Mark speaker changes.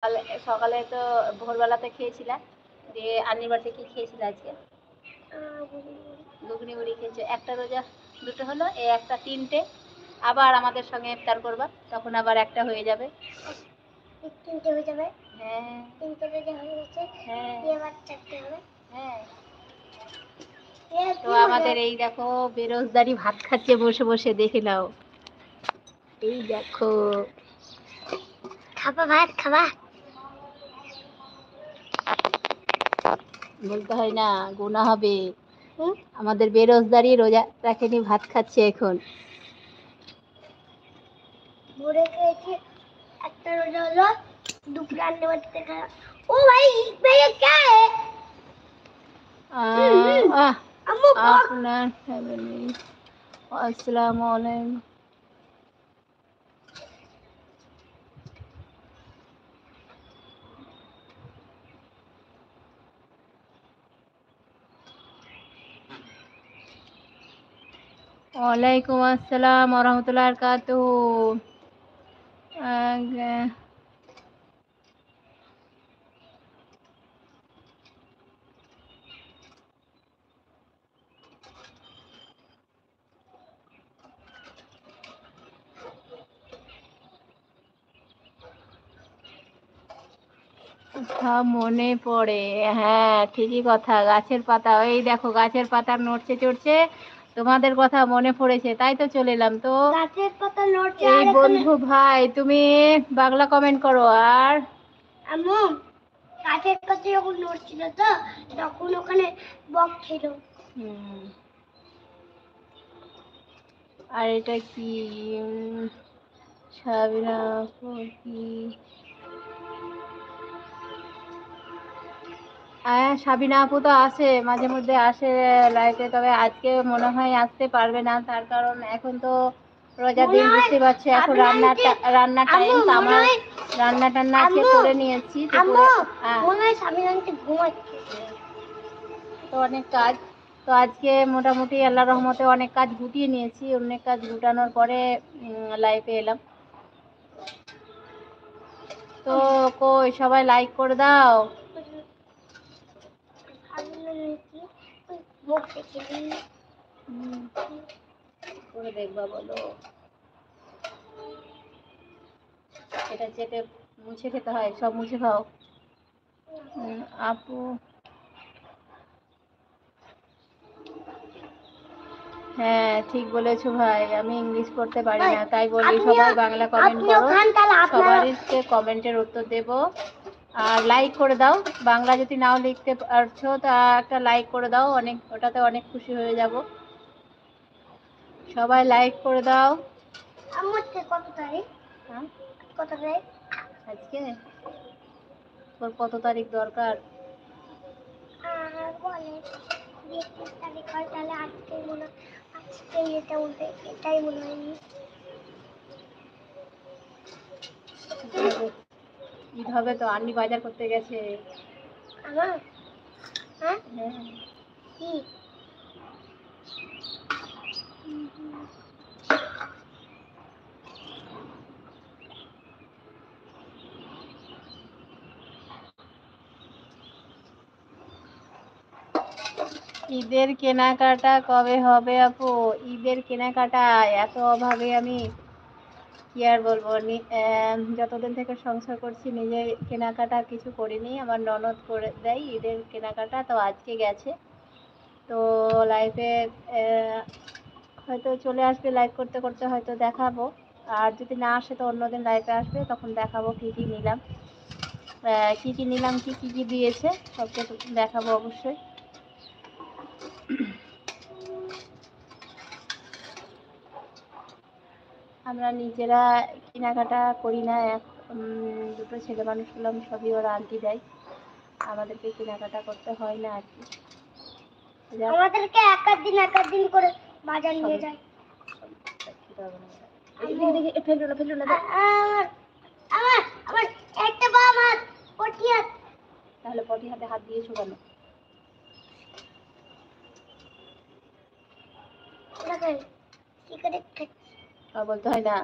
Speaker 1: সকালে তো ভোরবেলাতে খেয়েছিলাম, দিয়ে আন্নির বাড়িতে কি খেয়েছিল আজকে? ঘুগনি মুড়ি খেয়েছে। একটা রোজা দুটো হলো, এই একটা তিনটে। আবার আমাদের সঙ্গে ইফতার করবা, তখন আবার একটা হয়ে যাবে। তিনটে হয়ে যাবে? হ্যাঁ, তিনটে রোজা হয়ে গেছে। হ্যাঁ, এবার চারটে হবে। হ্যাঁ, তো আমাদের এই দেখো বেরোজদারি ভাত খাচ্ছে বসে বসে, দেখে নাও। এই দেখো, খাবা ভাত খাবা? বলতে হয় না, গুনাহ হবে। আমাদের বেরোজদারি রোজা রাখেনি, ভাত খাচ্ছে এখন। ভোরে খেয়েছি, একটা রোজা হলো, দুপুরে আন্নে বাড়িতে খাওয়া। ও ভাই ভাইয়া কে? আপনার ফ্যামিলি। আসসালামু আলাইকুম। ওয়ালাইকুম আসসালাম ওয়া রাহমাতুল্লাহি ওয়া বারাকাতুহু। সব মনে পড়ে, হ্যাঁ ঠিকই কথা। গাছের পাতা, ওই দেখো গাছের পাতা নড়ছে চড়ছে, তোমাদের কথা মনে পড়েছে, তাই তো চলে এলাম। তো গাছের পাতা নড়ছে, এই বন্ধু ভাই তুমি বাংলা কমেন্ট করো। আর আম্মু গাছের পাতা যখন নড়ছিল তো তখন ওখানে বক ছিল। আর এটা কি? সাবিনা কি? সাবিনা আপু তো আসে, মাঝে মধ্যে আসে লাইভে, তবে আজকে মনে হয় আসতে পারবে না। তার কারণ এখন তো রোজার দিন, বুঝতে পারছো, এখন রান্না টাইম। তো আমার রান্না টান্না আজকে করে নিয়েছি, তো অনেক কাজ। তো আজকে মোটামুটি আল্লাহর রহমতে অনেক কাজ গুটিয়ে নিয়েছি। অনেক কাজ গুটানোর পরে লাইভে এলাম। তো কই সবাই লাইক করে দাও। করে দেখবা বলো। এটা চেটে মুছে খেতে হয়, সব মুছে খাও। আপু হ্যাঁ ঠিক বলেছো ভাই, আমি ইংলিশ পড়তে পারি না, তাই বলি সবাই বাংলা কমেন্ট করো। সবারকে কমেন্টের উত্তর দেব। আর লাইক করে দাও। বাংলা যদি নাও লিখতে পারছো তা একটা লাইক করে দাও, অনেক, ওটাতে অনেক খুশি হয়ে যাব। সবাই লাইক করে দাও। কত তারিখ? হ্যাঁ কত তারিখ আজকে? তোর কত তারিখ দরকার? বলে ২০ তারিখ হয়, তাহলে আজকে মনে আজকে এটা উঠবে, এটাই মনে হয়। ঈদ হবে তো, আন্নি বাজার করতে গেছে। আমার হ্যাঁ কি? ঈদের কেনাকাটা কবে হবে আপু? ঈদের কেনাকাটা এত অভাবে আমি কি আর বলবো। যতদিন থেকে সংসার করছি নিজে কেনাকাটা কিছু করিনি, আমার ননদ করে দেয় ঈদের কেনাকাটা। তো আজকে গেছে, তো লাইভে হয়তো চলে আসবে, লাইভ করতে করতে হয়তো দেখাবো। আর যদি না আসে তো অন্যদিন লাইভে আসবে, তখন দেখাবো কী কী নিলাম, কী কী নিলাম, কী কী কী দিয়েছে, সবকে দেখাবো অবশ্যই। আমরা নিজেরা কেনাকাটা করি না, দুটো ছেলে মানুষ হলাম, সবই ওরা আন্টি দেয়, আমাদেরকে কেনাকাটা করতে হয় না আর কি। আমাদেরকে এক এক দিন করে বাজার নিয়ে যায়। ফেলো না আমার একটা বাম হাত পটি হাত। তাহলে পটি হাতে হাত দিয়েছো কেন? বলতে হয় না।